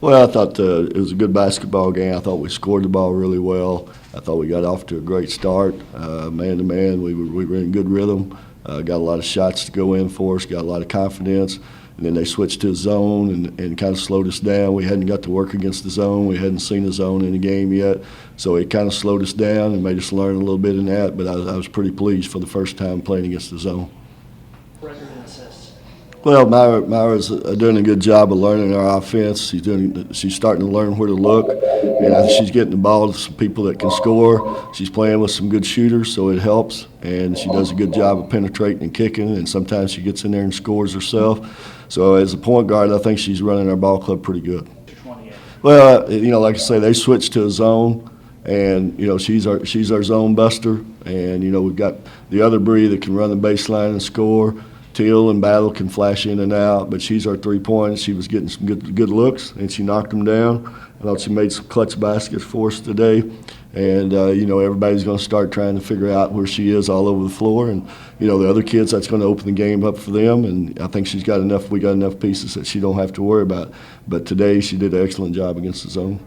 Well, I thought it was a good basketball game. I thought we scored the ball really well. I thought we got off to a great start. Man to man, we were in good rhythm. Got a lot of shots to go in for us, got a lot of confidence. And then they switched to a zone and kind of slowed us down. We hadn't got to work against the zone. We hadn't seen the zone in the game yet. So it kind of slowed us down and made us learn a little bit in that. But I was pretty pleased for the first time playing against the zone. Record and assists. Well, Myra's doing a good job of learning our offense. She's starting to learn where to look, and I think she's getting the ball to some people that can score. She's playing with some good shooters, so it helps. And she does a good job of penetrating and kicking, and sometimes she gets in there and scores herself. So as a point guard, I think she's running our ball club pretty good. 28. Well, like I say, they switched to a zone, and she's our zone buster, and we've got the other Bree that can run the baseline and score. Teal and Battle can flash in and out, but she's our three-point. She was getting some good looks, and she knocked them down. I thought she made some clutch baskets for us today. And, everybody's going to start trying to figure out where she is all over the floor. And, the other kids, that's going to open the game up for them. And I think we got enough pieces that she don't have to worry about. But today she did an excellent job against the zone.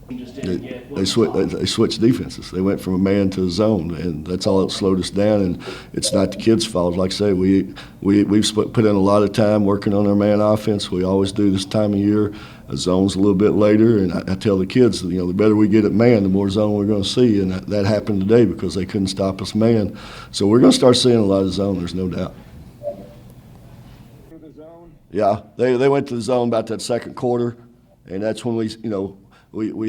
They switched defenses. They went from a man to a zone, and that's all that slowed us down. And it's not the kids' fault. Like I say, we've put in a lot of time working on our man offense. We always do this time of year. A zone's a little bit later, and I tell the kids, the better we get at man, the more zone we're going to see. And that happened today because they couldn't stop us man. So we're going to start seeing a lot of zone. There's no doubt. Yeah, they went to the zone about that second quarter, and that's when we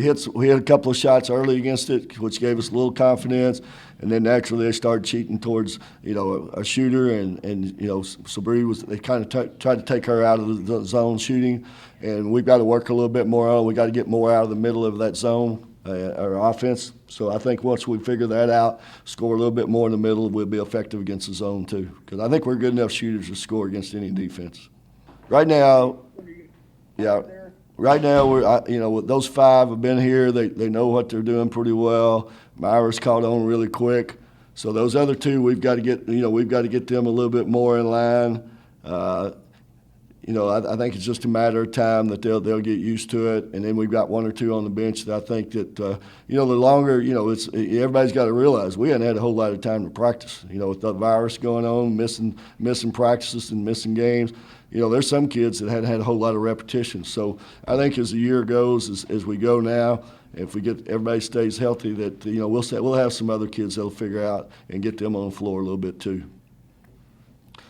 hit a couple of shots early against it, which gave us a little confidence, and then naturally they started cheating towards a shooter, and Sabri they kind of tried to take her out of the zone shooting, and we've got to work a little bit more on it. We got to get more out of the middle of that zone, our offense. So I think once we figure that out, score a little bit more in the middle, we'll be effective against the zone too, because I think we're good enough shooters to score against any defense. Right now, yeah. Right now, those five have been here. They know what they're doing pretty well. Myra's caught on really quick. So those other two, we've got to get them a little bit more in line. I think it's just a matter of time that they'll get used to it. And then we've got one or two on the bench that I think that the longer everybody's got to realize we hadn't had a whole lot of time to practice. With the virus going on, missing practices and missing games. There's some kids that hadn't had a whole lot of repetition. So I think as the year goes, as we go now, if everybody stays healthy, that we'll have some other kids that'll figure out and get them on the floor a little bit too.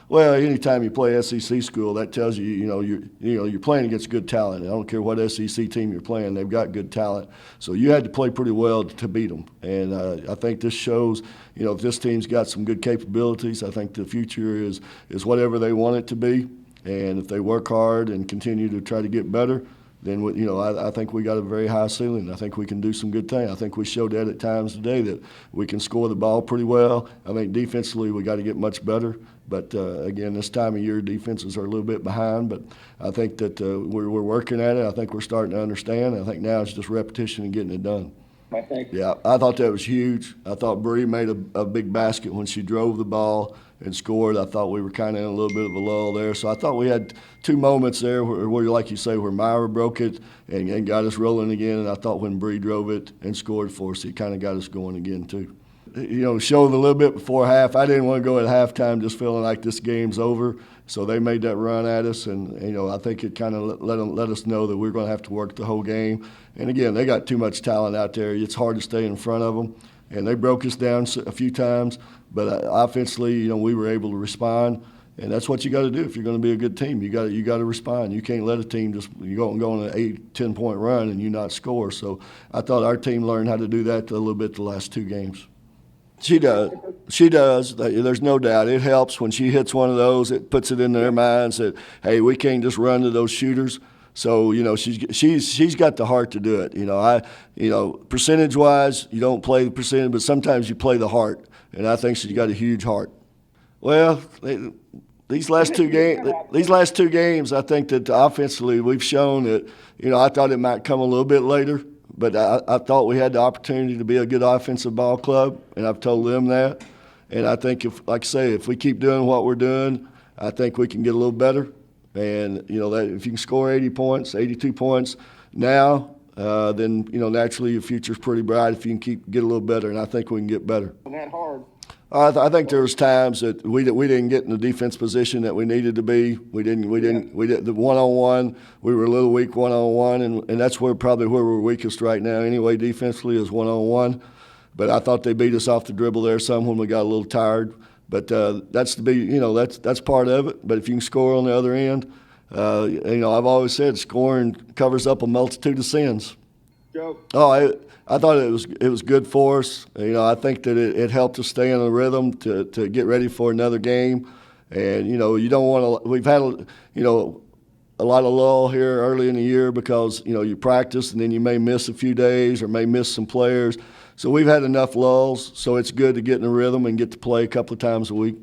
Well, anytime you play SEC school, that tells you're playing against good talent. I don't care what SEC team you're playing; they've got good talent. So you had to play pretty well to beat them. And I think this shows, if this team's got some good capabilities, I think the future is whatever they want it to be. And if they work hard and continue to try to get better, then I think we got a very high ceiling. I think we can do some good things. I think we showed that at times today that we can score the ball pretty well. I think defensively we got to get much better. But again, this time of year defenses are a little bit behind. But I think that we're working at it. I think we're starting to understand. I think now it's just repetition and getting it done. Yeah, I thought that was huge. I thought Bree made a big basket when she drove the ball and scored. I thought we were kind of in a little bit of a lull there. So I thought we had two moments there where like you say, where Myra broke it and got us rolling again. And I thought when Bree drove it and scored for us, it kind of got us going again too. Showed a little bit before half. I didn't want to go at halftime just feeling like this game's over. So they made that run at us, and I think it kind of let us know that we're going to have to work the whole game. And again, they got too much talent out there. It's hard to stay in front of them, and they broke us down a few times. But offensively, we were able to respond, and that's what you got to do if you're going to be a good team. You got to respond. You can't let a team just go on an 8-10 point run and you not score. So I thought our team learned how to do that a little bit the last two games. She does. She does. There's no doubt. It helps when she hits one of those. It puts it in their minds that, hey, we can't just run to those shooters. So she's got the heart to do it. Percentage-wise, you don't play the percentage, but sometimes you play the heart, and I think she's got a huge heart. Well, these last two games, I think that offensively we've shown that. I thought it might come a little bit later. But I thought we had the opportunity to be a good offensive ball club, and I've told them that. And I think, if we keep doing what we're doing, I think we can get a little better. And, you know, that if you can score 80 points, 82 points now, then, you know, naturally your future's pretty bright if you can get a little better, and I think we can get better. That hard. I think there was times that we didn't get in the defense position that we needed to be. We did the one-on-one. We were a little weak one-on-one, and that's probably where we're weakest right now anyway defensively is one-on-one. But I thought they beat us off the dribble there some when we got a little tired. But that's part of it. But if you can score on the other end, you know, I've always said scoring covers up a multitude of sins. Joe. Oh, I thought it was good for us. You know, I think that it helped us stay in a rhythm to get ready for another game. And, you know, you don't want to – we've had, you know, a lot of lull here early in the year because, you know, you practice and then you may miss a few days or may miss some players. So we've had enough lulls, so it's good to get in a rhythm and get to play a couple of times a week.